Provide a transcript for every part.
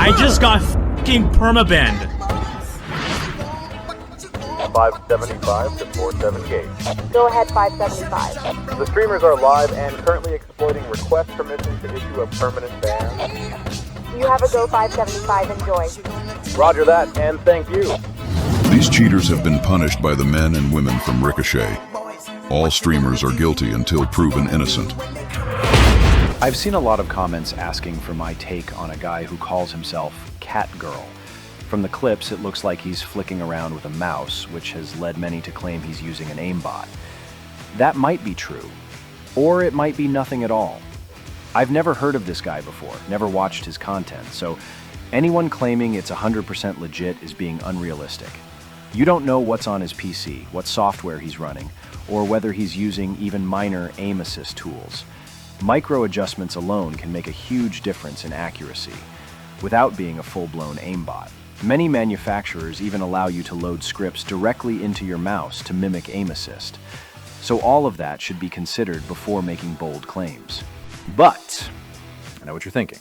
I just got fucking permabanned. 575 to 478. Go ahead, 575. The streamers are live and currently exploiting request permission to issue a permanent ban. You have a go 575. Enjoy. Roger that, and thank you. These cheaters have been punished by the men and women from Ricochet. All streamers are guilty until proven innocent. I've seen a lot of comments asking for my take on a guy who calls himself CATGIRL. From the clips, it looks like he's flicking around with a mouse, which has led many to claim he's using an aimbot. That might be true, or it might be nothing at all. I've never heard of this guy before, never watched his content, so anyone claiming it's 100% legit is being unrealistic. You don't know what's on his PC, what software he's running, or whether he's using even minor aim assist tools. Micro adjustments alone can make a huge difference in accuracy, without being a full-blown aimbot. Many manufacturers even allow you to load scripts directly into your mouse to mimic aim assist. So all of that should be considered before making bold claims. But, I know what you're thinking.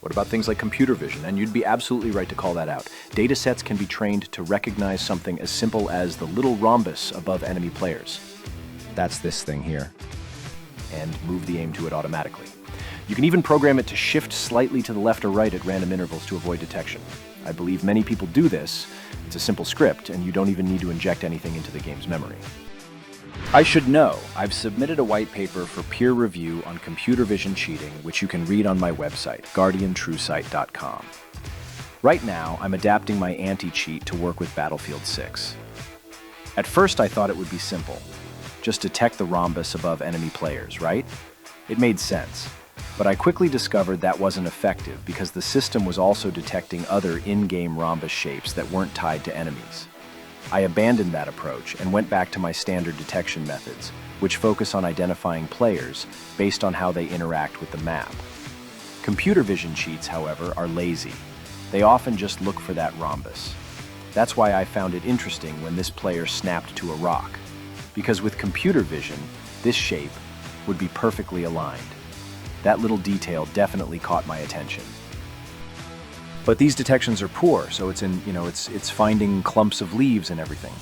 What about things like computer vision? And you'd be absolutely right to call that out. Datasets can be trained to recognize something as simple as the little rhombus above enemy players. That's this thing here. And move the aim to it automatically. You can even program it to shift slightly to the left or right at random intervals to avoid detection. I believe many people do this. It's a simple script, and you don't even need to inject anything into the game's memory. I should know, I've submitted a white paper for peer review on computer vision cheating, which you can read on my website, guardiantruesight.com. Right now, I'm adapting my anti-cheat to work with Battlefield 6. At first, I thought it would be simple. Just detect the rhombus above enemy players, right? It made sense. But I quickly discovered that wasn't effective because the system was also detecting other in-game rhombus shapes that weren't tied to enemies. I abandoned that approach and went back to my standard detection methods, which focus on identifying players based on how they interact with the map. Computer vision cheats, however, are lazy. They often just look for that rhombus. That's why I found it interesting when this player snapped to a rock, because with computer vision, this shape would be perfectly aligned. That little detail definitely caught my attention. But these detections are poor, so it's finding clumps of leaves and everything.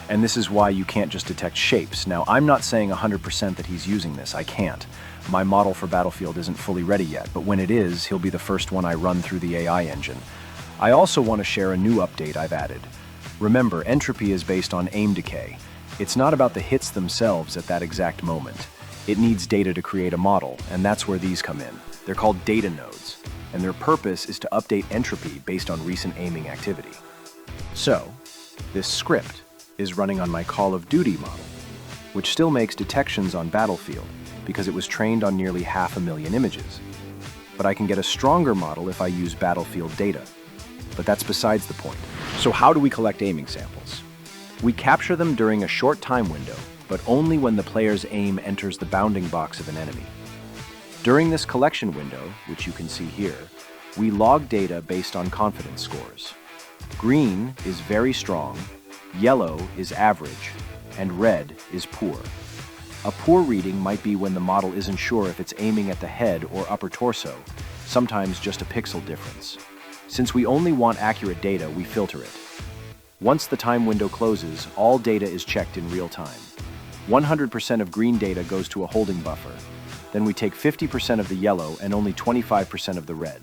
And this is why you can't just detect shapes. Now, I'm not saying 100% that he's using this. I can't. My model for Battlefield isn't fully ready yet, but when it is, he'll be the first one I run through the AI engine. I also want to share a new update I've added. Remember, entropy is based on aim decay. It's not about the hits themselves at that exact moment. It needs data to create a model, and that's where these come in. They're called data nodes, and their purpose is to update entropy based on recent aiming activity. So, this script is running on my Call of Duty model, which still makes detections on Battlefield because it was trained on nearly 500,000 images. But I can get a stronger model if I use Battlefield data. But that's besides the point. So how do we collect aiming samples? We capture them during a short time window, but only when the player's aim enters the bounding box of an enemy. During this collection window, which you can see here, we log data based on confidence scores. Green is very strong, yellow is average, and red is poor. A poor reading might be when the model isn't sure if it's aiming at the head or upper torso, sometimes just a pixel difference. Since we only want accurate data, we filter it. Once the time window closes, all data is checked in real time. 100% of green data goes to a holding buffer. Then we take 50% of the yellow and only 25% of the red.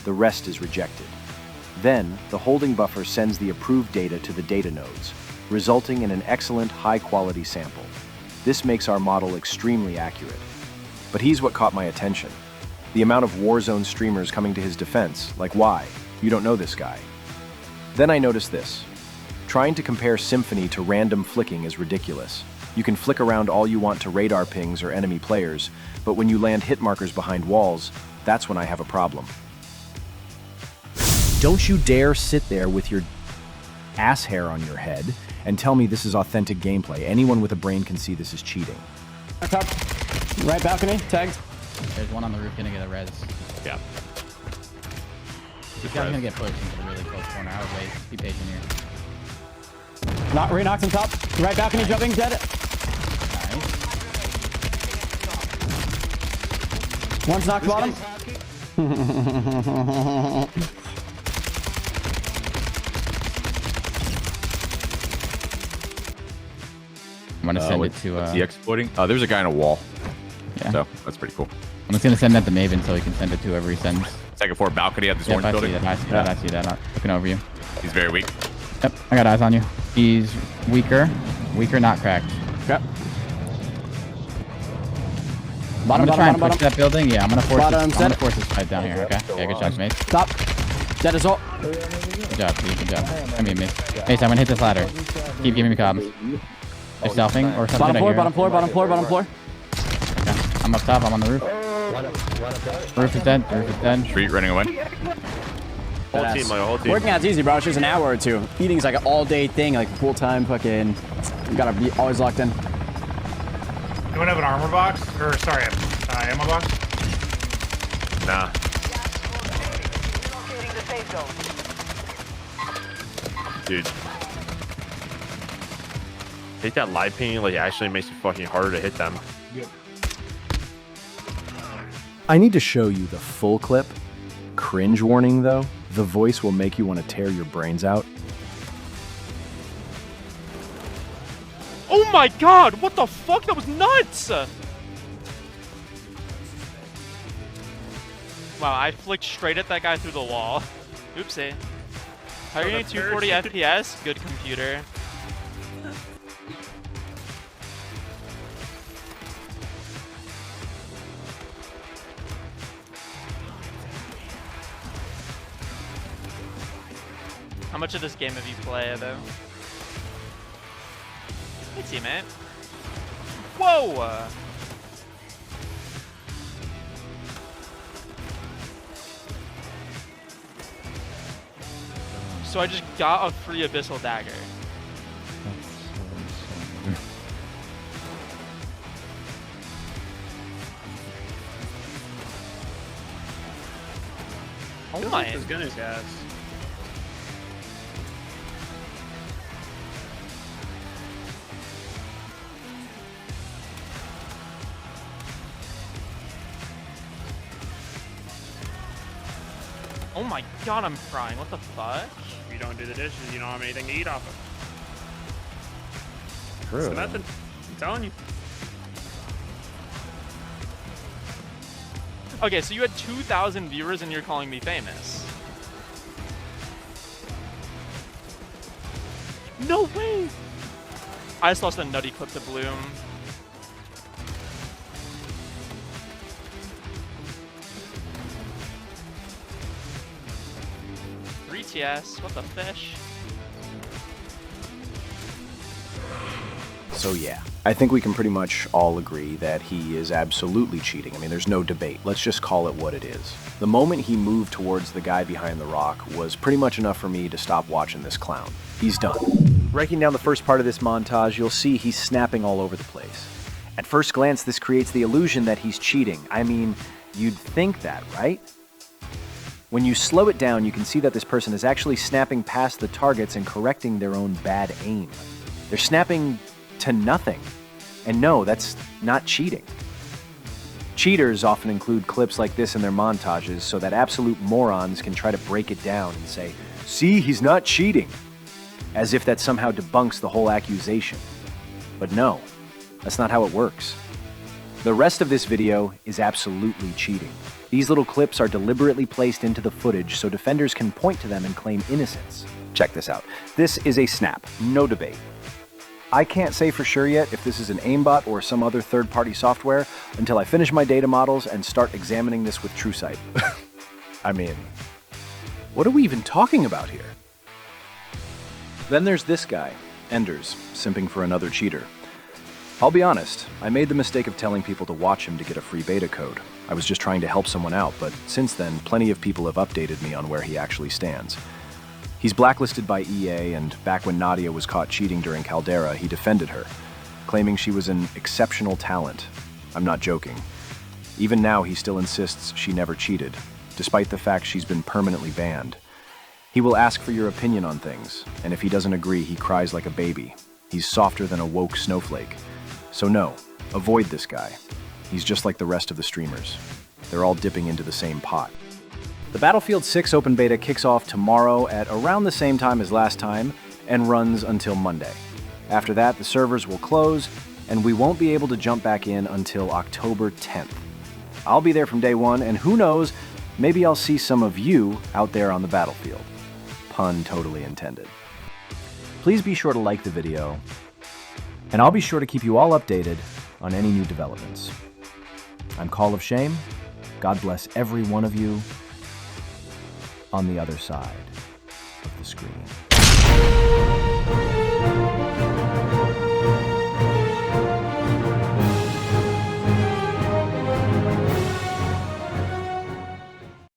The rest is rejected. Then, the holding buffer sends the approved data to the data nodes, resulting in an excellent, high-quality sample. This makes our model extremely accurate. But here's what caught my attention. The amount of Warzone streamers coming to his defense, like why? You don't know this guy. Then I noticed this. Trying to compare Symfuhny to random flicking is ridiculous. You can flick around all you want to radar pings or enemy players, but when you land hit markers behind walls, that's when I have a problem. Don't you dare sit there with your ass hair on your head and tell me this is authentic gameplay. Anyone with a brain can see this is cheating. Top, right balcony, tagged. There's one on the roof gonna get a res. Yeah. This guy's gonna get pushed into the really close corner. I would wait. Be patient here. Re-knocked on top. Right balcony jumping, dead. Nice. One's knocked bottom. I'm gonna send it to. What's he exploiting? There's a guy in a wall. Yeah. So that's pretty cool. I'm just gonna send that to Maven so he can send it to whoever he sends. Second floor balcony at this orange I building. see that. I see that. I see that. I'm looking over you. He's very weak. Yep. I got eyes on you. He's weaker. Weaker, not cracked. Yep. I'm Bottom, gonna try and bottom, push that building. Yeah, I'm gonna force Bottom, this. I'm set. gonna force this fight down here. Okay. Yeah, good job, mate. Top. Dead as well. Good job, Steve. Good job. Come here, Mace. Mace, I'm gonna hit this ladder. Keep giving me comms. They're stealthing or something. Bottom floor, I hear. bottom floor, bottom floor, bottom floor. Okay. I'm up top. I'm on the roof. Roof is dead. Roof is dead. Street running away. Whole team, like whole team. Working out's easy, bro. It's just an hour or two. Eating's like an all-day thing, like full-time fucking. You gotta be always locked in. Anyone have an armor box? Or sorry, ammo box? Nah. Dude. Hate that live ping, like, actually makes it fucking harder to hit them. Yep. I need to show you the full clip. Cringe warning, though. The voice will make you want to tear your brains out. Oh my god, what the fuck? That was nuts! Wow, I flicked straight at that guy through the wall. Oopsie. Targeting 240 FPS? Good computer. How much of this game have you played, though? Hey, teammate. Whoa! So I just got a free Abyssal Dagger. Oh my. As good as guys. Oh my god, I'm crying. What the fuck? If you don't do the dishes, you don't have anything to eat off of. True. So nothing. I'm telling you. Okay, so you had 2,000 viewers and you're calling me famous. No way! I just lost a nutty clip to Bloom. RileyCS, what the fish? So yeah, I think we can pretty much all agree that he is absolutely cheating. I mean, there's no debate. Let's just call it what it is. The moment he moved towards the guy behind the rock was pretty much enough for me to stop watching this clown. He's done. Breaking down the first part of this montage, you'll see he's snapping all over the place. At first glance, this creates the illusion that he's cheating. I mean, you'd think that, right? When you slow it down, you can see that this person is actually snapping past the targets and correcting their own bad aim. They're snapping to nothing. And no, that's not cheating. Cheaters often include clips like this in their montages so that absolute morons can try to break it down and say, "See, he's not cheating," as if that somehow debunks the whole accusation. But no, that's not how it works. The rest of this video is absolutely cheating. These little clips are deliberately placed into the footage so defenders can point to them and claim innocence. Check this out. This is a snap, no debate. I can't say for sure yet if this is an aimbot or some other third-party software until I finish my data models and start examining this with TrueSight. I mean, what are we even talking about here? Then there's this guy, Enders, simping for another cheater. I'll be honest, I made the mistake of telling people to watch him to get a free beta code. I was just trying to help someone out, but since then, plenty of people have updated me on where he actually stands. He's blacklisted by EA, and back when Nadia was caught cheating during Caldera, he defended her, claiming she was an exceptional talent. I'm not joking. Even now, he still insists she never cheated, despite the fact she's been permanently banned. He will ask for your opinion on things, and if he doesn't agree, he cries like a baby. He's softer than a woke snowflake. So no, avoid this guy. He's just like the rest of the streamers. They're all dipping into the same pot. The Battlefield 6 open beta kicks off tomorrow at around the same time as last time and runs until Monday. After that, the servers will close, and we won't be able to jump back in until October 10th. I'll be there from day one, and who knows, maybe I'll see some of you out there on the battlefield. Pun totally intended. Please be sure to like the video, and I'll be sure to keep you all updated on any new developments. I'm Call of Shame. God bless every one of you on the other side of the screen.